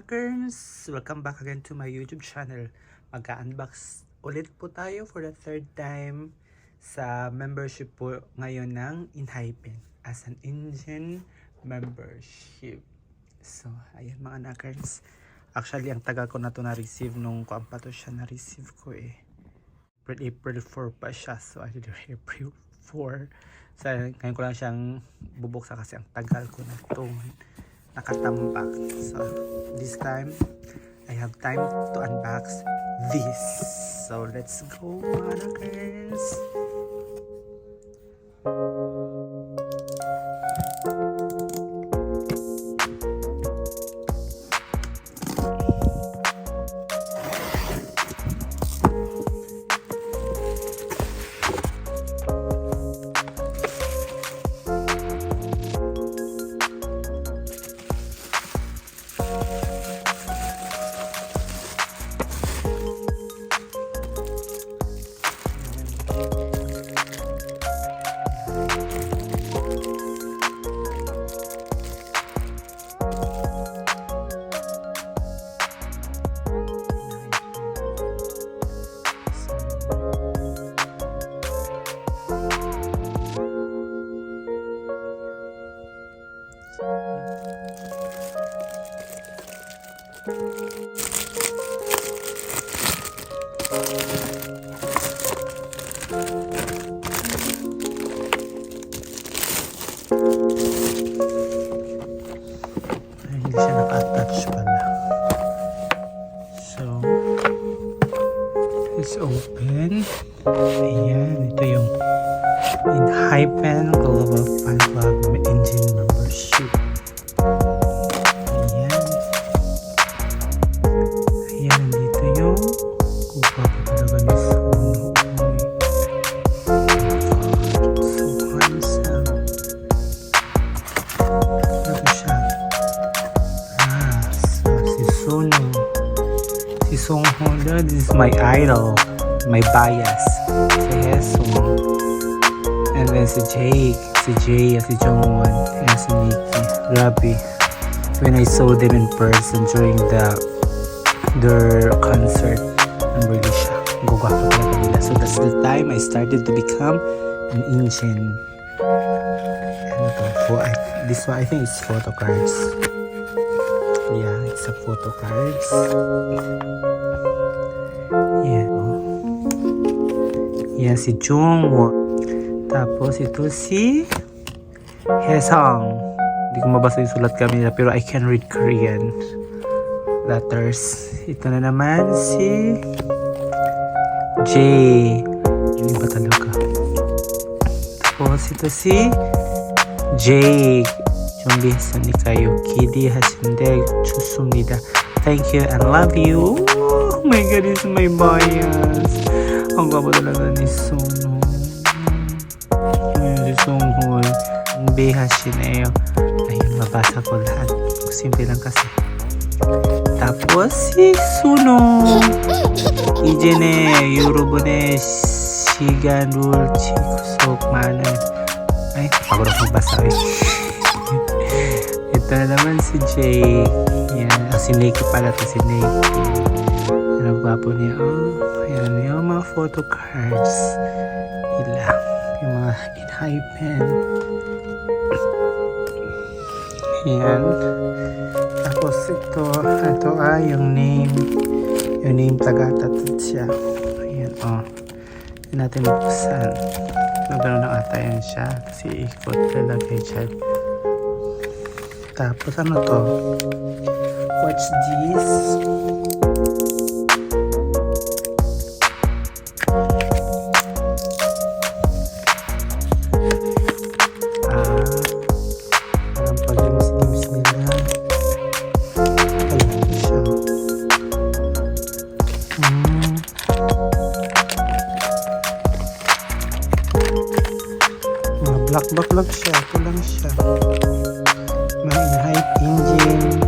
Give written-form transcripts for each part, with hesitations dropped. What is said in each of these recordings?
Ackers! Welcome back again to my YouTube channel. Mag-unbox ulit po tayo for the third time sa membership po ngayon ng Enhypen as an Engene membership. So, ayan mga Ackers. Actually, ang tagal ko na to na-receive nung kuan pa to siya na-receive ko eh. April 4 pa siya. So, I did April 4. So, ngayon ko lang siyang bubuksan kasi ang tagal ko na itong nakatambak. So, this time, I have time to unbox this. So, let's go mga Ackers! Hindi siya naka-attach pala. So, it's open. Ayan, ito yung Enhypen Global Fan Club Engine membership. Ayan. Ayan, dito yung kupa ko talaga ni Sono. So handsome. Ito siya. So si Sono. Si Songho, this is my idol. My bias. Si Hesong. And then si Jake, si Jay, si Jongwon, and si Nikki. Grabe. When I saw them in person during their concert, I'm really shocked. Gugwapo talaga nila. So that's the time I started to become an Engene. And this one, I think it's photo cards. Yeah, it's a photo cards. Yeah. Yeah, si Jongwon. Tapos ito si Hesong. Hindi ko mabasa yung sulat kanila pero I can read Korean letters. Ito na naman si Jay. Hindi ba talaga? Tapos ito si Jake. 준비해서 니까요. 기대하시는데 좋습니다. Thank you and love you. Oh my God, it's my bias. Ang gabo talaga ni Sono. Si Songhol. Bihasineyo. Ayun, mabasa ko lahat. Simple lang kasi. Tapos si Sono. 이제는 여러분의 시간을 지속 많은. Ay, pagod ako magbasa eh. Ito na naman si Jay. Yan. Si Nikki pala to, si Nikki. Yan ang gwapo niya. Oh, yan yung mga photo cards nila. Yung mga Enhypen. Yan. Tapos ito yung name. Yung name taga-tattoo siya. Ayan, oh. Hindi natin buksan. Gano'n na ata yan siya. Kasi ikot lalagay dyan. Tapos ano to? What's this? Parang pag-lims-lims nila. Ayan siya. Black siya. Ito lang siya. May Engine.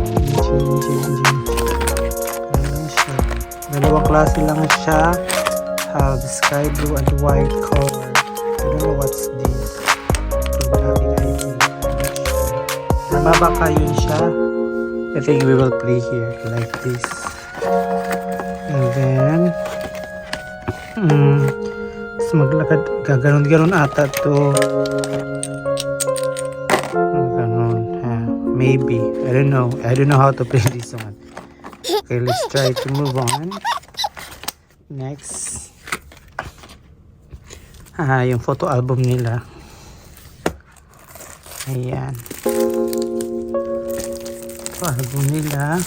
Ayan siya. Dalawang klase lang siya. Have sky blue and white color. I don't know what's this. Nababaka yun siya. I think we will play here like this. And then, so maglakad, gaganon-ganon ata to. Ganon, maybe. I don't know. I don't know how to play this one. Okay, let's try to move on. Next. Yung photo album nila. Ayan. Photo album nila.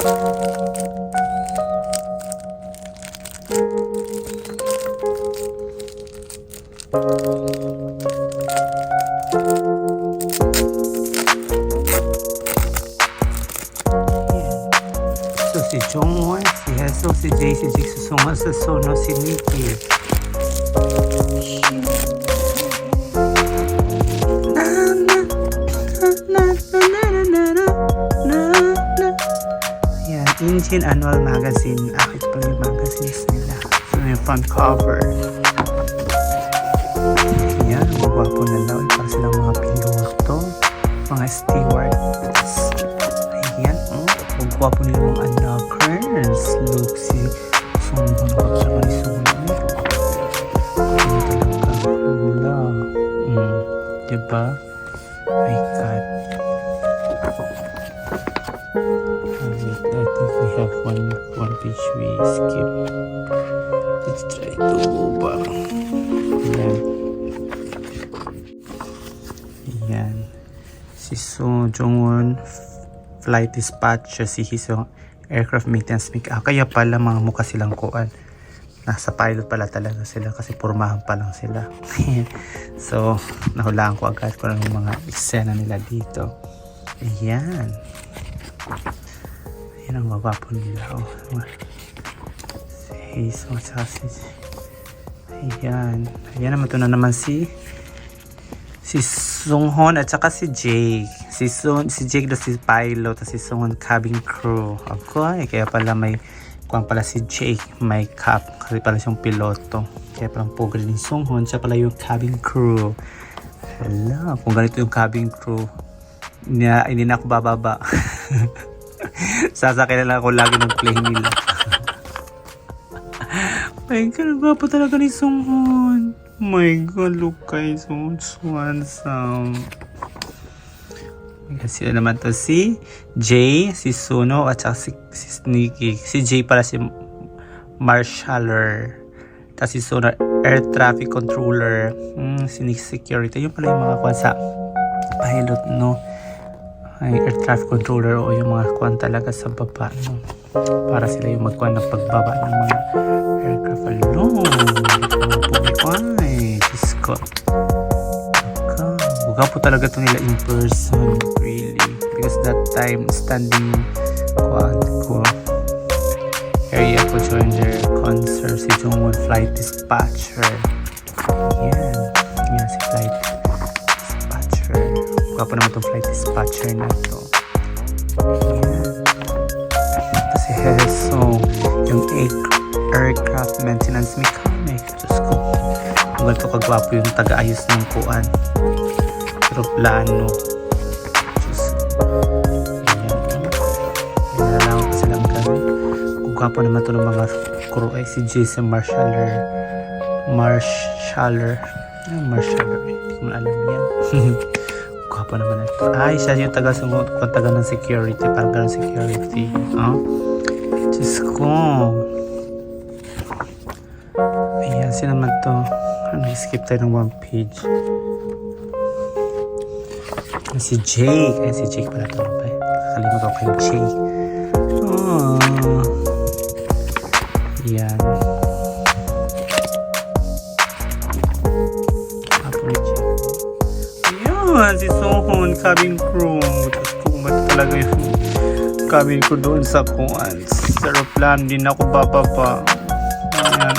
So si Jongwon, si Heso, si Jay, si Jig, susuma sa Sono, si Nikki. Yan, Engene Annual Magazine. Akit pala yung magazines nila. So yung front cover. Yan, magwapo na daw. Para silang mga piloto, mga stewards. Ayan, magwapo nila mga knockers. Look, si Sungho na kapsama ni Sungho. Ano talaga? Wala. Diba? My God. I think we have one page we skip. Let's try to go back. Ayan. Ayan. Si So Jongwon, flight dispatcher. Si Hiso, aircraft maintenance mechanic. Kaya pala mga mukha silang kuan. Nasa pilot pala talaga sila kasi pormahan pa lang sila. So, nahulaan ko agad kung ano mga eksena nila dito. Ayan. Ayan ang mabapo nila. Si Hazel, ayan. Ayan naman, ito na naman si Sunghon at saka si Jake. Si Jake daw si pilot at si Sunghon cabin crew. Okay, kaya pala may kuwan pala si Jake, may cap kasi pala siyang piloto. Kaya palang pogal ni Sunghon, siya pala yung cabin crew. Hala, kung ganito yung cabin crew, hindi na ako bababa. Sasakay na lang ako lagi ng plane nila. My God, gwapo talaga ni Sunghon. My God, look guys, so handsome. Sila naman to si Jay, si Suno, at saka si Nikki. Si Jay para si Marshaller. Tapos si Suno, air traffic controller. Si Nikki, security. Yung pala yung mga kwan sa pilot, no? Ay, air traffic controller o yung mga kwan talaga sa baba, no? Para sila yung magkwan ng pagbaba ng mga aircraft alone. Ay, Diyos ko. Buka po talaga ito nila in person, really. Because that time, standing ko area ko join their concert. Si Jongwon, flight dispatcher. Yan. Yan si flight dispatcher. Buka po naman itong flight dispatcher na ito. Yan. Ito si Heso, yung aircraft maintenance mechanic. Diyos ko. Kung ganito kagwapo yung taga-ayos ng kuan. Aeroplano. Diyos ko. Ayan. Pinalalang ko silang gano'n. Kugwapo naman ito ng mga crew ay si Jason Marshaller. Hindi ko na alam yan. Kugwapo naman ito. Ay, siya yung taga-sunod. Kung taga ng security. Parang gano'n security. Diyos ko. Ayan, sino naman ito? Nag-skip tayo ng one page. Si Jake. Ay, si Jake pala ito. Nakalimut ako kay Jake. Yan. Apo ni Jake. Ayan, si Sohon, cabin crew. Tapos kung ba't talaga yung cabin crew doon sa kuan. Sa aeroplano, din ako bababa. Ayan.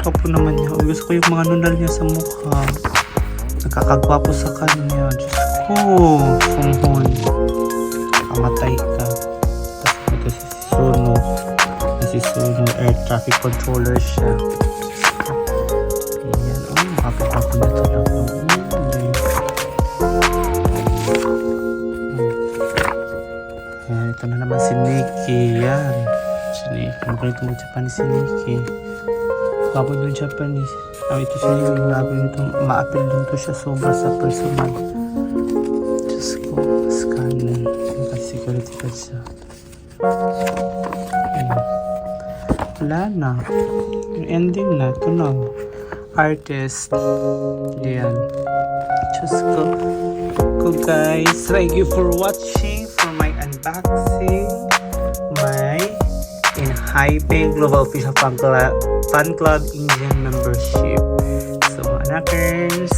Apo naman niya. Gusto ko yung mga nunal niya sa mukha. Nakakagwapo sa kanya. Diyos ko, Sunghon. Kamatay ka. Tapos ito si Suno. Si Suno, air traffic controller siya. Ayan. Kapag-kapag na ito lang. Ayan, ito na naman si Nikki. Yan. Si Nikki. Magaling itong Japanese si Nikki. Bago doon Japanese. Ito si Nikki. Grabe nito. Ma-appeal din to siya sobra sa personal. Diyos ko. Scanner. Naka-security card siya. Ayan. Wala na. Yung ending na. Ito na. Artist. Ayan. Diyos ko. Guys, thank you for watching for my unboxing my Enhypen Global Official Fan Club Engine membership. So, anakers,